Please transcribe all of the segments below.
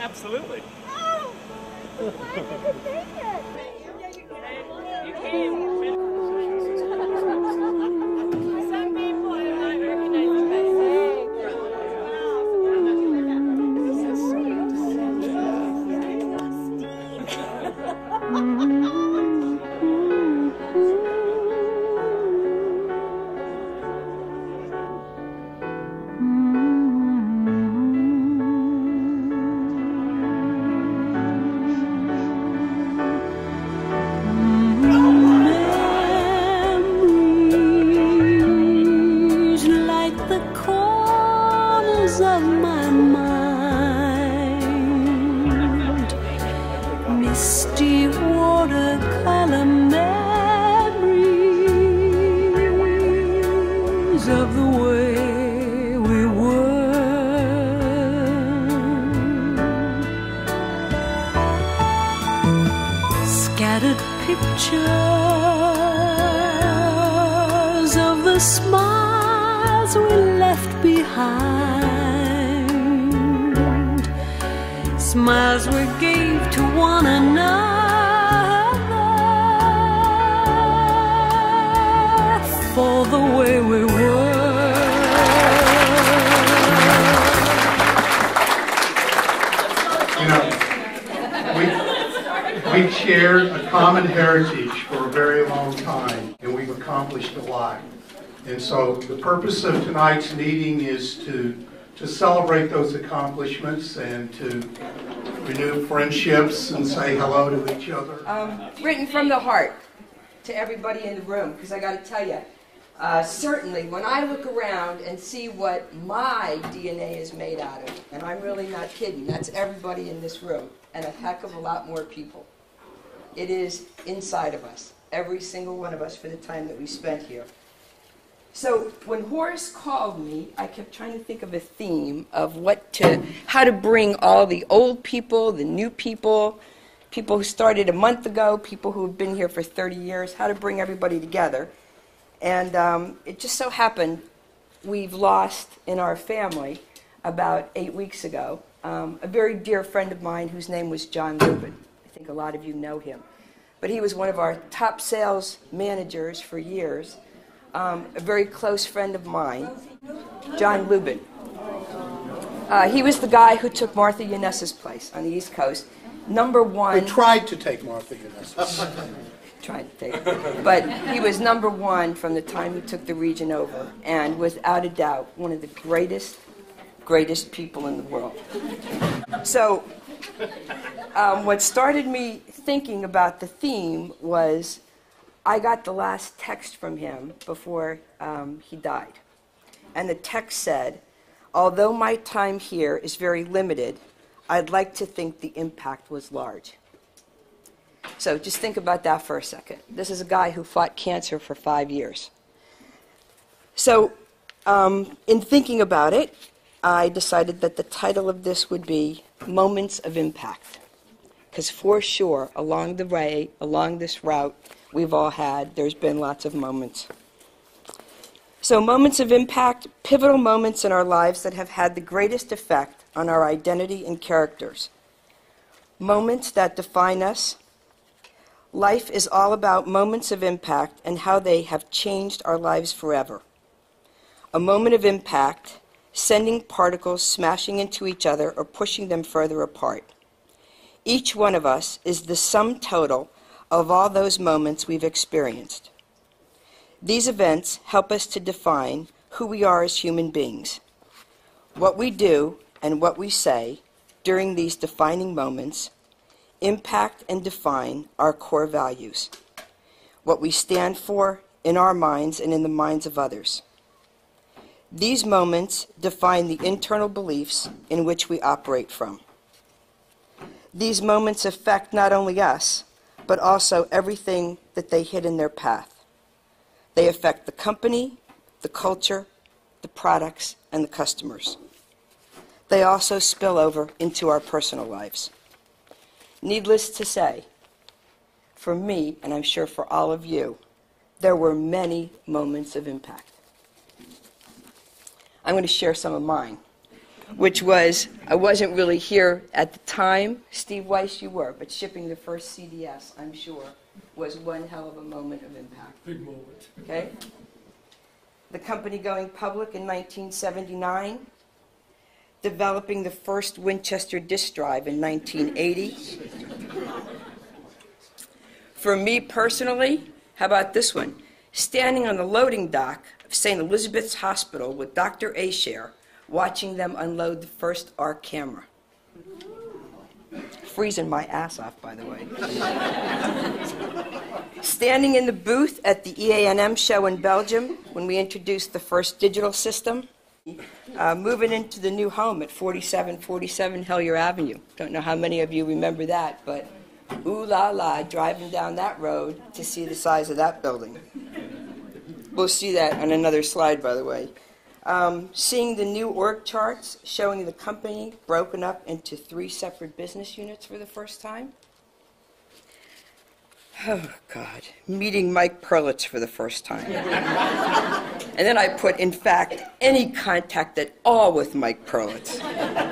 Absolutely. Oh! Why did you take it? You came. Some people are not recognizing my of my mind, misty watercolor memories of the way we were, scattered pictures of the smiles we left behind, smiles we gave to one another for the way we were. You know, we've shared a common heritage for a very long time, and we've accomplished a lot. And so the purpose of tonight's meeting is to celebrate those accomplishments and to renew friendships and say hello to each other. Written from the heart to everybody in the room, because I got to tell you, certainly when I look around and see what my DNA is made out of, and I'm really not kidding, that's everybody in this room and a heck of a lot more people. It is inside of us, every single one of us, for the time that we spent here. So when Horace called me, I kept trying to think of a theme of how to bring all the old people, the new people, people who started a month ago, people who have been here for 30 years, how to bring everybody together. And it just so happened we've lost in our family about 8 weeks ago a very dear friend of mine whose name was John Lubin. I think a lot of you know him. But he was one of our top sales managers for years. A very close friend of mine, John Lubin. He was the guy who took Martha Yanessa's place on the East Coast. Number one. Who tried to take Martha Yanessa's. Tried to take it. But he was number one from the time he took the region over, and without a doubt, one of the greatest people in the world. So what started me thinking about the theme was I got the last text from him before he died. And the text said, although my time here is very limited, I'd like to think the impact was large. So just think about that for a second. This is a guy who fought cancer for 5 years. So in thinking about it, I decided that the title of this would be Moments of Impact. Because for sure, along the way, along this route, we've all there's been lots of moments. So moments of impact, pivotal moments in our lives that have had the greatest effect on our identity and characters. Moments that define us. Life is all about moments of impact and how they have changed our lives forever. A moment of impact, sending particles smashing into each other or pushing them further apart. Each one of us is the sum total of all those moments we've experienced. These events help us to define who we are as human beings. What we do and what we say during these defining moments impact and define our core values, what we stand for in our minds and in the minds of others. These moments define the internal beliefs in which we operate from. These moments affect not only us, but also everything that they hit in their path. They affect the company, the culture, the products, and the customers. They also spill over into our personal lives. Needless to say, for me, and I'm sure for all of you, there were many moments of impact. I'm going to share some of mine. which was, I wasn't really here at the time. Steve Weiss, you were, but shipping the first CDS, I'm sure, was one hell of a moment of impact. Big moment. Okay? The company going public in 1979, developing the first Winchester disk drive in 1980. For me personally, how about this one? Standing on the loading dock of St. Elizabeth's Hospital with Dr. Asher, watching them unload the first ARC camera. Freezing my ass off, by the way. Standing in the booth at the EANM show in Belgium when we introduced the first digital system. Moving into the new home at 4747 Hellier Avenue. Don't know how many of you remember that, but ooh la la, driving down that road to see the size of that building. We'll see that on another slide, by the way. Seeing the new org charts showing the company broken up into 3 separate business units for the first time. Oh, God. Meeting Mike Perlitz for the first time. And then I put, in fact, any contact at all with Mike Perlitz,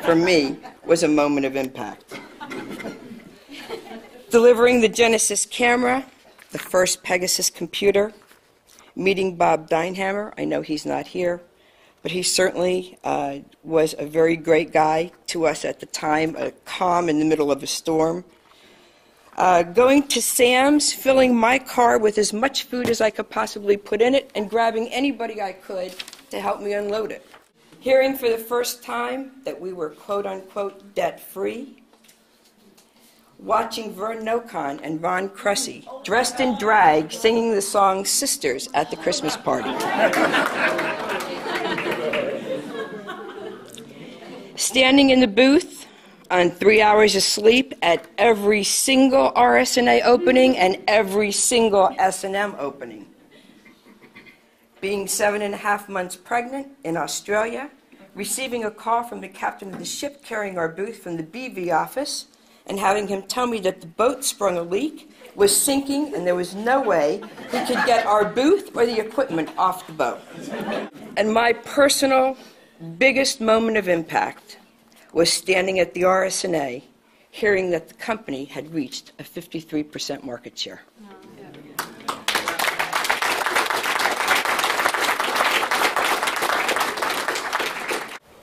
for me, was a moment of impact. Delivering the Genesis camera, the first Pegasus computer, meeting Bob Deinhammer. I know he's not here, but he certainly was a very great guy to us at the time, a calm in the middle of a storm. Going to Sam's, filling my car with as much food as I could possibly put in it, and grabbing anybody I could to help me unload it. Hearing for the first time that we were quote-unquote debt-free. Watching Vern Nocon and Ron Cressy, dressed in drag, singing the song Sisters at the Christmas party. Standing in the booth on 3 hours of sleep at every single RSNA opening and every single S&M opening. Being 7.5 months pregnant in Australia, receiving a call from the captain of the ship carrying our booth from the BV office, and having him tell me that the boat sprung a leak, was sinking, and there was no way we could get our booth or the equipment off the boat. And my personal biggest moment of impact was standing at the RSNA, hearing that the company had reached a 53% market share.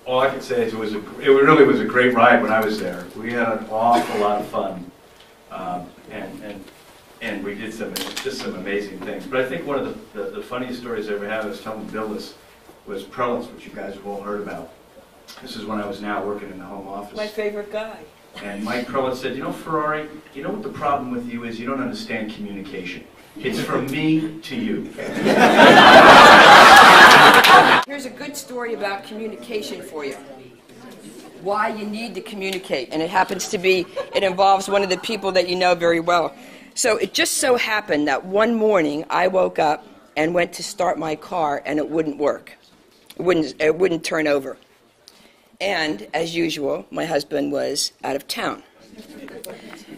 All I can say is it really was a great ride when I was there. We had an awful lot of fun, and we did some amazing things. But I think one of the funniest stories I ever had, I was telling Bill this, was Prelitz, which you guys have all heard about. This is when I was now working in the home office. My favorite guy. And Mike Prelitz said, you know, Ferrari, you know what the problem with you is? You don't understand communication. It's from me to you. Here's a good story about communication for you. Why you need to communicate. And it happens to be, it involves one of the people that you know very well. So it just so happened that one morning I woke up and went to start my car and it wouldn't work. It wouldn't turn over. And, as usual, my husband was out of town.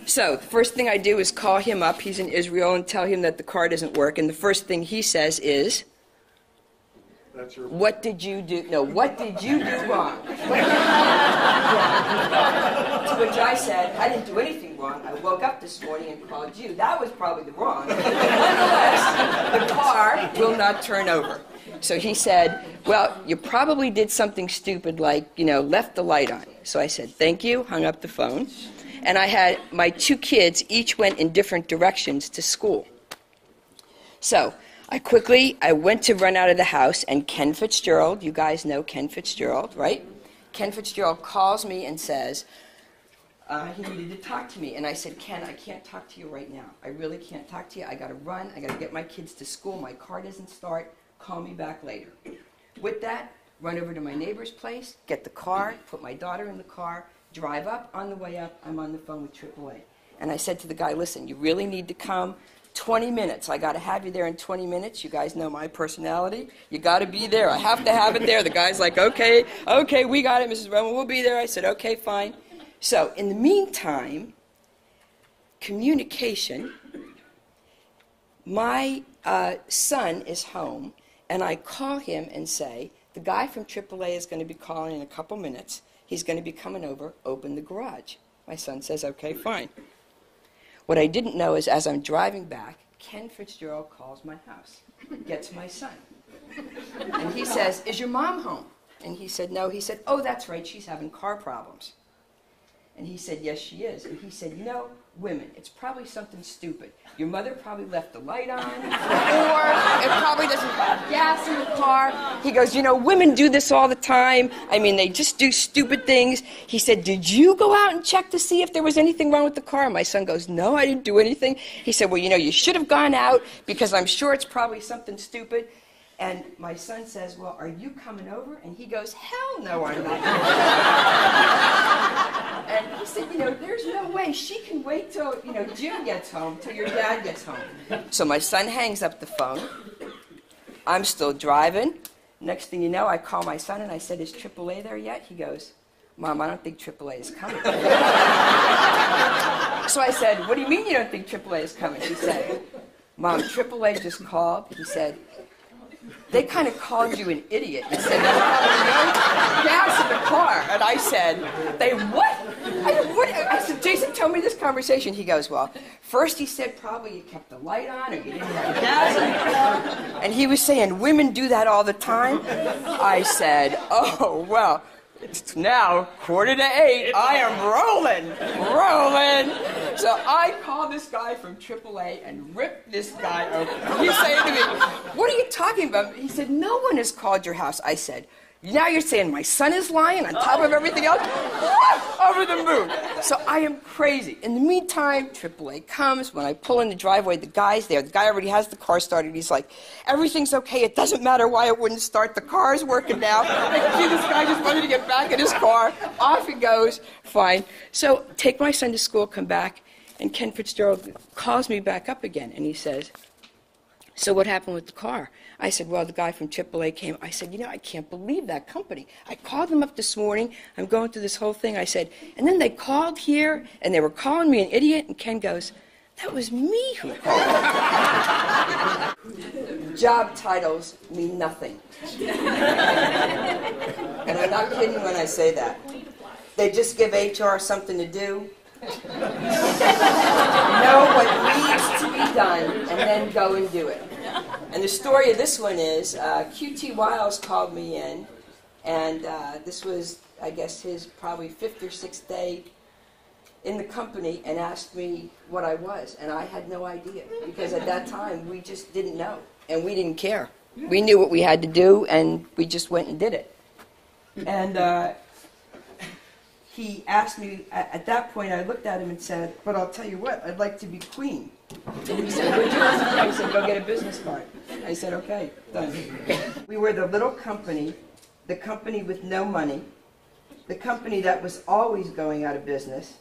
So, the first thing I do is call him up, he's in Israel, and tell him that the car doesn't work. And the first thing he says is, what did you do? No, what did you do wrong? To which I said, I didn't do anything wrong. I woke up this morning and called you. That was probably the wrong. Nonetheless, the car will not turn over. So he said, well, you probably did something stupid like, left the light on. So I said, thank you, hung up the phone. And I had my 2 kids, each went in different directions to school. So I went to run out of the house, and Ken Fitzgerald, you guys know Ken Fitzgerald, right? Ken Fitzgerald calls me and says, he needed to talk to me. And I said, Ken, I can't talk to you right now. I really can't talk to you. I got to run. I got to get my kids to school. My car doesn't start. Call me back later. With that, run over to my neighbor's place, get the car, put my daughter in the car, drive up. On the way up, I'm on the phone with AAA. And I said to the guy, listen, you really need to come. 20 minutes. I got to have you there in 20 minutes. You guys know my personality. You got to be there. I have to have it there. The guy's like, okay, we got it, Mrs. Roman. We'll be there. I said, okay, fine. So in the meantime, communication. My son is home, and I call him and say, the guy from AAA is going to be calling in a couple minutes. He's going to be coming over, open the garage. My son says, okay, fine. What I didn't know is as I'm driving back, Ken Fitzgerald calls my house, gets my son. And he says, is your mom home? And he said, no. He said, oh, that's right, she's having car problems. And he said, yes, she is. And he said, you know, women, it's probably something stupid. Your mother probably left the light on, or it probably doesn't have gas in the car. He goes, you know, women do this all the time. I mean, they just do stupid things. He said, did you go out and check to see if there was anything wrong with the car? My son goes, no, I didn't do anything. He said, well, you know, you should have gone out because I'm sure it's probably something stupid. And my son says, well, are you coming over? And he goes, hell no, I'm not. And he said, you know, there's no way. She can wait till, you know, Jim gets home, till your dad gets home. So my son hangs up the phone. I'm still driving. Next thing you know, I call my son and I said, is AAA there yet? He goes, Mom, I don't think AAA is coming. So I said, what do you mean you don't think AAA is coming? He said, Mom, AAA just called. He said, they kind of called you an idiot and said, there's no gas in the car. And I said, they what? I said, Jason, tell me this conversation. He goes, well, first he said probably you kept the light on or you didn't have gas in the car. And he was saying, women do that all the time. I said, oh, well, it's now 7:45. I am rolling. So I called this guy from AAA and ripped this guy open. He's saying to me, what are you talking about? He said, no one has called your house. I said, now you're saying my son is lying on top of everything else? Over the moon. So I am crazy. In the meantime, AAA comes. When I pull in the driveway, the guy's there. The guy already has the car started. He's like, everything's okay. It doesn't matter why it wouldn't start. The car's working now. I can see this guy just wanted to get back in his car. Off he goes. Fine. So take my son to school, come back, and Ken Fitzgerald calls me back up again, and he says, so what happened with the car? I said, well, the guy from AAA came. I said, you know, I can't believe that company. I called them up this morning. I'm going through this whole thing. I said, and then they called here, and they were calling me an idiot. And Ken goes, that was me who called. Job titles mean nothing. And I'm not kidding when I say that. They just give HR something to do. Know what needs to be done, and then go and do it. And the story of this one is QT Wiles called me in, and this was, I guess, his probably 5th or 6th day in the company, and asked me what I was. And I had no idea, because at that time, we just didn't know, and we didn't care. We knew what we had to do, and we just went and did it. And he asked me, at that point, I looked at him and said, but I'll tell you what, I'd like to be queen. And he said, would you? I said, go get a business card. I said, okay, done. We were the little company, the company with no money, the company that was always going out of business,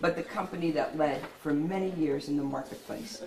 but the company that led for many years in the marketplace.